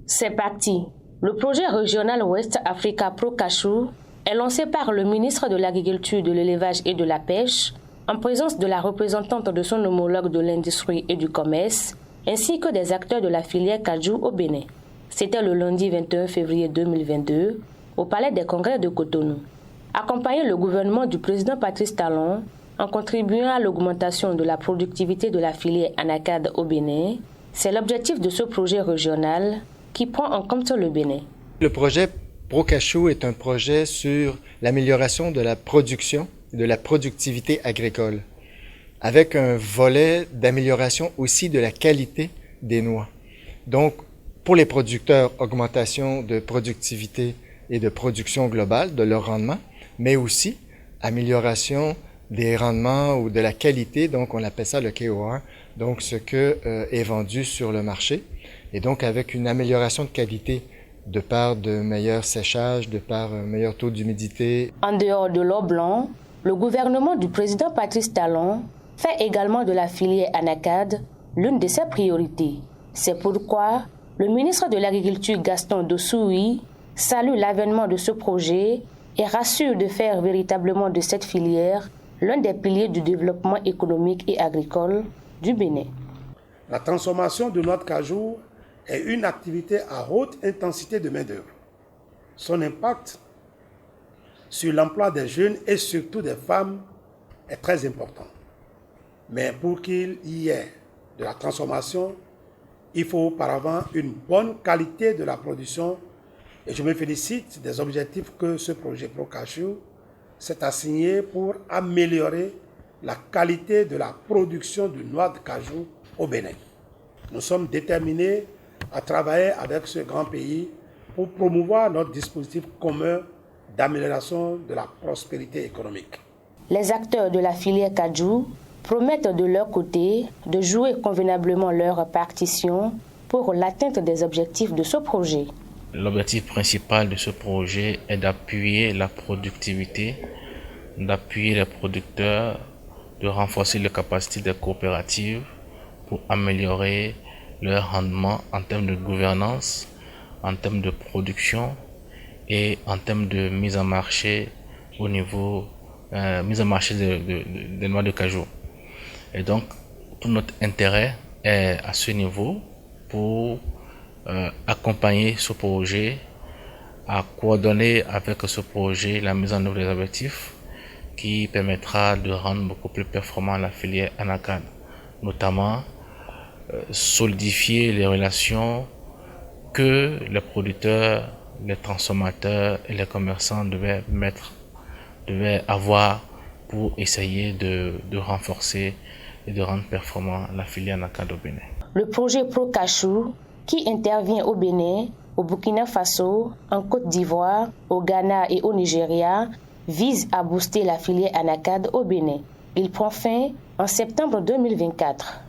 C'est parti. Le projet régional West Africa Pro Cashew est lancé par le ministre de l'Agriculture, de l'Élevage et de la Pêche, en présence de la représentante de son homologue de l'industrie et du commerce, ainsi que des acteurs de la filière cajou au Bénin. C'était le lundi 21 février 2022, au Palais des Congrès de Cotonou. Accompagner le gouvernement du président Patrice Talon en contribuant à l'augmentation de la productivité de la filière anacarde au Bénin, c'est l'objectif de ce projet régional qui prend en compte le Bénin. Le projet Pro Cashew est un projet sur l'amélioration de la production et de la productivité agricole, avec un volet d'amélioration aussi de la qualité des noix. Donc, pour les producteurs, augmentation de productivité et de production globale de leur rendement, mais aussi amélioration des rendements ou de la qualité, donc on appelle ça le KOR, donc ce que est vendu sur le marché, et donc avec une amélioration de qualité de par de meilleurs séchages, de par un meilleur taux d'humidité. En dehors de l'or blanc, le gouvernement du président Patrice Talon fait également de la filière anacarde l'une de ses priorités. C'est pourquoi le ministre de l'Agriculture Gaston Dossoui salue l'avènement de ce projet et rassure de faire véritablement de cette filière l'un des piliers du développement économique et agricole du Bénin. La transformation de noix de cajou est une activité à haute intensité de main-d'œuvre. Son impact sur l'emploi des jeunes et surtout des femmes est très important. Mais pour qu'il y ait de la transformation, il faut auparavant une bonne qualité de la production. Et je me félicite des objectifs que ce projet Pro Cashew s'est assigné pour améliorer la qualité de la production de noix de cajou au Bénin. Nous sommes déterminés à travailler avec ce grand pays pour promouvoir notre dispositif commun d'amélioration de la prospérité économique. Les acteurs de la filière cajou promettent de leur côté de jouer convenablement leur partition pour l'atteinte des objectifs de ce projet. L'objectif principal de ce projet est d'appuyer la productivité, d'appuyer les producteurs, de renforcer les capacités des coopératives pour améliorer leur rendement en termes de gouvernance, en termes de production et en termes de mise en marché au niveau des noix de cajou. Et donc, tout notre intérêt est à ce niveau pour accompagner ce projet, à coordonner avec ce projet la mise en œuvre des objectifs qui permettra de rendre beaucoup plus performant la filière anacarde, notamment solidifier les relations que les producteurs, les transformateurs et les commerçants devaient avoir pour essayer de renforcer et de rendre performant la filière anacarde au Bénin. Le projet Pro Cashew, qui intervient au Bénin, au Burkina Faso, en Côte d'Ivoire, au Ghana et au Nigeria, vise à booster la filière anacarde au Bénin. Il prend fin en septembre 2024.